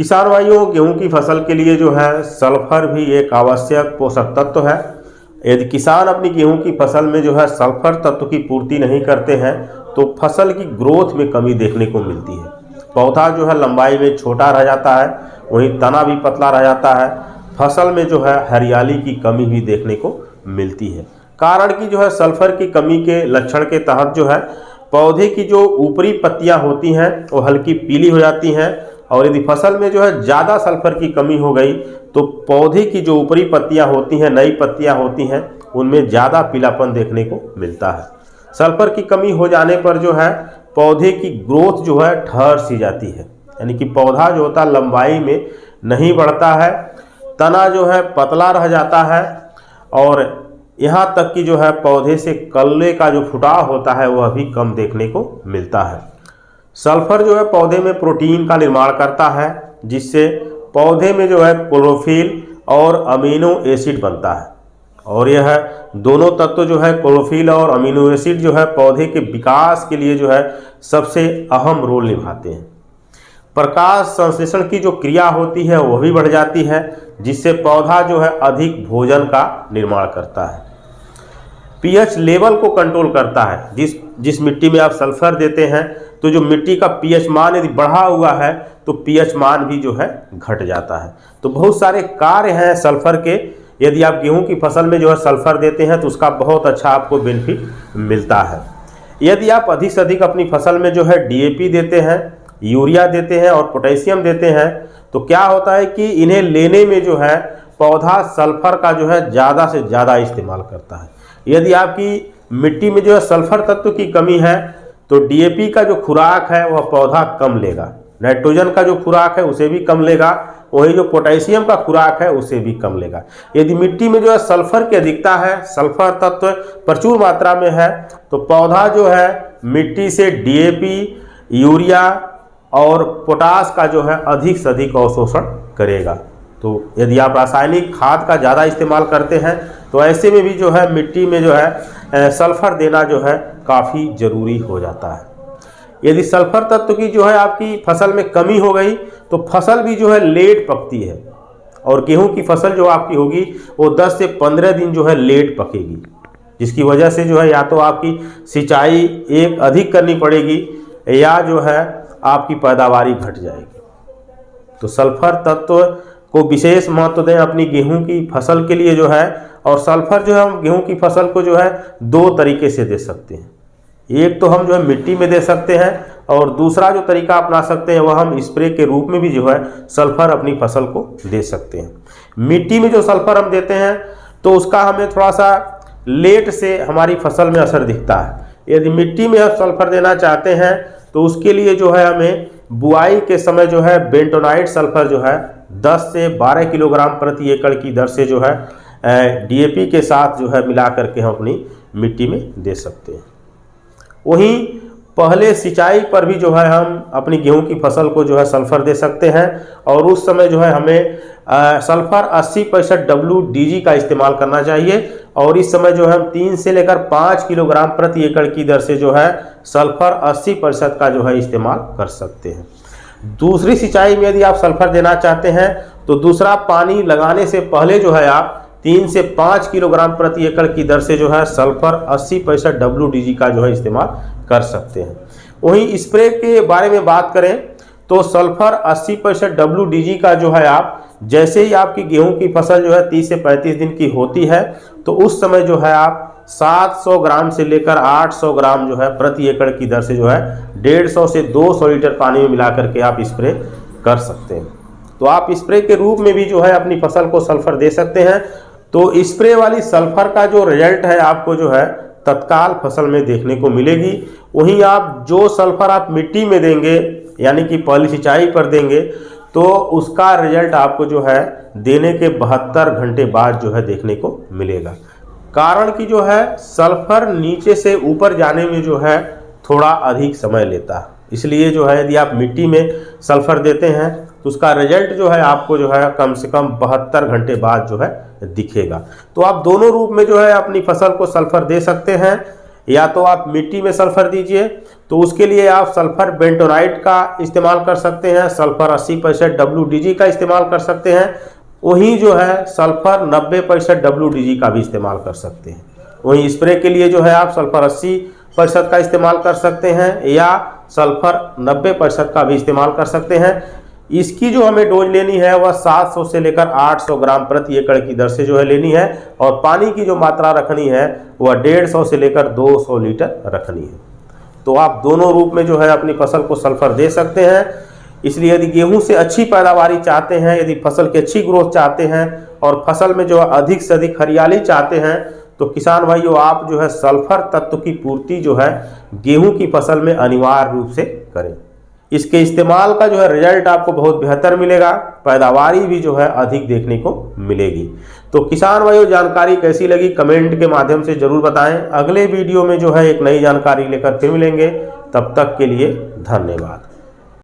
किसान भाइयों, गेहूं की फसल के लिए जो है सल्फर भी एक आवश्यक पोषक तत्व है। यदि किसान अपनी गेहूं की फसल में जो है सल्फर तत्व की पूर्ति नहीं करते हैं तो फसल की ग्रोथ में कमी देखने को मिलती है। पौधा जो है लंबाई में छोटा रह जाता है, वहीं तना भी पतला रह जाता है। फसल में जो है हरियाली की कमी भी देखने को मिलती है। कारण कि जो है सल्फर की कमी के लक्षण के तहत जो है पौधे की जो ऊपरी पत्तियां होती हैं वो हल्की पीली हो जाती हैं, और यदि फसल में जो है ज़्यादा सल्फर की कमी हो गई तो पौधे की जो ऊपरी पत्तियां होती हैं, नई पत्तियां होती हैं, उनमें ज़्यादा पीलापन देखने को मिलता है। सल्फर की कमी हो जाने पर जो है पौधे की ग्रोथ जो है ठहर सी जाती है, यानी कि पौधा जो होता है लंबाई में नहीं बढ़ता है, तना जो है पतला रह जाता है, और यहाँ तक कि जो है पौधे से कल्ले का जो फुटाव होता है वह भी कम देखने को मिलता है। सल्फर जो है पौधे में प्रोटीन का निर्माण करता है, जिससे पौधे में जो है क्लोरोफिल और अमीनो एसिड बनता है, और यह दोनों तत्व जो है क्लोरोफिल और अमीनो एसिड जो है पौधे के विकास के लिए जो है सबसे अहम रोल निभाते हैं। प्रकाश संश्लेषण की जो क्रिया होती है वह भी बढ़ जाती है, जिससे पौधा जो है अधिक भोजन का निर्माण करता है। पीएच लेवल को कंट्रोल करता है। जिस मिट्टी में आप सल्फर देते हैं तो जो मिट्टी का पीएच मान यदि बढ़ा हुआ है तो पीएच मान भी जो है घट जाता है। तो बहुत सारे कार्य हैं सल्फर के। यदि आप गेहूं की फसल में जो है सल्फर देते हैं तो उसका बहुत अच्छा आपको बेनिफिट मिलता है। यदि आप अधिक से अधिक अपनी फसल में जो है डीएपी देते हैं, यूरिया देते हैं और पोटेशियम देते हैं तो क्या होता है कि इन्हें लेने में जो है पौधा सल्फर का जो है ज़्यादा से ज़्यादा इस्तेमाल करता है। यदि आपकी मिट्टी में जो है सल्फर तत्व की कमी है तो डीएपी का जो खुराक है वह पौधा कम लेगा, नाइट्रोजन का जो खुराक है उसे भी कम लेगा, वही जो पोटेशियम का खुराक है उसे भी कम लेगा। यदि मिट्टी में जो है सल्फर की अधिकता है, सल्फर तत्व प्रचुर मात्रा में है, तो पौधा जो है मिट्टी से डीएपी, यूरिया और पोटास का जो है अधिक से अधिक अवशोषण करेगा। तो यदि आप रासायनिक खाद का ज़्यादा इस्तेमाल करते हैं तो ऐसे में भी जो है मिट्टी में जो है सल्फर देना जो है काफ़ी ज़रूरी हो जाता है। यदि सल्फर तत्व की जो है आपकी फसल में कमी हो गई तो फसल भी जो है लेट पकती है, और गेहूं की फसल जो आपकी होगी वो 10 से 15 दिन जो है लेट पकेगी, जिसकी वजह से जो है या तो आपकी सिंचाई एक अधिक करनी पड़ेगी या जो है आपकी पैदावारी घट जाएगी। तो सल्फर तत्व को विशेष महत्व दें अपनी गेहूं की फसल के लिए जो है। और सल्फर जो है हम गेहूं की फसल को जो है 2 तरीके से दे सकते हैं। एक तो हम जो है मिट्टी में दे सकते हैं, और दूसरा जो तरीका अपना सकते हैं वह हम स्प्रे के रूप में भी जो है सल्फर अपनी फसल को दे सकते हैं। मिट्टी में जो सल्फर हम देते हैं तो उसका हमें थोड़ा सा लेट से हमारी फसल में असर दिखता है। यदि मिट्टी में हम सल्फर देना चाहते हैं तो उसके लिए जो है हमें बुआई के समय जो है बेंटोनाइट सल्फर जो है 10 से 12 किलोग्राम प्रति एकड़ की दर से जो है डीएपी के साथ जो है मिला करके हम अपनी मिट्टी में दे सकते हैं। वहीं पहले सिंचाई पर भी जो है हम अपनी गेहूं की फसल को जो है सल्फर दे सकते हैं, और उस समय जो है हमें सल्फर 80% WDG का इस्तेमाल करना चाहिए, और इस समय जो है हम 3 से लेकर 5 किलोग्राम प्रति एकड़ की दर से जो है सल्फर 80% का जो है इस्तेमाल कर सकते हैं। दूसरी सिंचाई में यदि आप सल्फर देना चाहते हैं तो दूसरा पानी लगाने से पहले जो है आप 3 से 5 किलोग्राम प्रति एकड़ की दर से जो है सल्फर 80% WDG का जो है इस्तेमाल कर सकते हैं। वहीं स्प्रे के बारे में बात करें तो सल्फर 80% WDG का जो है आप जैसे ही आपकी गेहूं की फसल जो है 30 से 35 दिन की होती है तो उस समय जो है आप 700 ग्राम से लेकर 800 ग्राम जो है प्रति एकड़ की दर से जो है 150 से 200 लीटर पानी में मिला करके आप स्प्रे कर सकते हैं। तो आप स्प्रे के रूप में भी जो है अपनी फसल को सल्फर दे सकते हैं। तो स्प्रे वाली सल्फर का जो रिजल्ट है आपको जो है तत्काल फसल में देखने को मिलेगी। वहीं आप जो सल्फर आप मिट्टी में देंगे यानी कि पहली सिंचाई पर देंगे तो उसका रिजल्ट आपको जो है देने के 72 घंटे बाद जो है देखने को मिलेगा। कारण कि जो है सल्फर नीचे से ऊपर जाने में जो है थोड़ा अधिक समय लेता है, इसलिए जो है यदि आप मिट्टी में सल्फर देते हैं तो उसका रिजल्ट जो है आपको जो है कम से कम 72 घंटे बाद जो है दिखेगा। तो आप दोनों रूप में जो है अपनी फसल को सल्फर दे सकते हैं। या तो आप मिट्टी में सल्फर दीजिए, तो उसके लिए आप सल्फर बेंटोनाइट का इस्तेमाल कर सकते हैं, सल्फर 80% WDG का इस्तेमाल कर सकते हैं। वहीं जो है सल्फर 90% WDG का भी इस्तेमाल कर सकते हैं। वहीं स्प्रे के लिए जो है आप सल्फर 80% का इस्तेमाल कर सकते हैं या सल्फर 90% का भी इस्तेमाल कर सकते हैं। इसकी जो हमें डोज लेनी है वह 700 से लेकर 800 ग्राम प्रति एकड़ की दर से जो है लेनी है, और पानी की जो मात्रा रखनी है वह 150 से लेकर 200 लीटर रखनी है। तो आप दोनों रूप में जो है अपनी फसल को सल्फर दे सकते हैं। इसलिए यदि गेहूं से अच्छी पैदावारी चाहते हैं, यदि फसल की अच्छी ग्रोथ चाहते हैं और फसल में जो है अधिक से अधिक हरियाली चाहते हैं, तो किसान भाइयों आप जो है सल्फर तत्व की पूर्ति जो है गेहूं की फसल में अनिवार्य रूप से करें। इसके इस्तेमाल का जो है रिजल्ट आपको बहुत बेहतर मिलेगा, पैदावारी भी जो है अधिक देखने को मिलेगी। तो किसान भाइयों जानकारी कैसी लगी कमेंट के माध्यम से जरूर बताएं। अगले वीडियो में जो है एक नई जानकारी लेकर फिर मिलेंगे, तब तक के लिए धन्यवाद।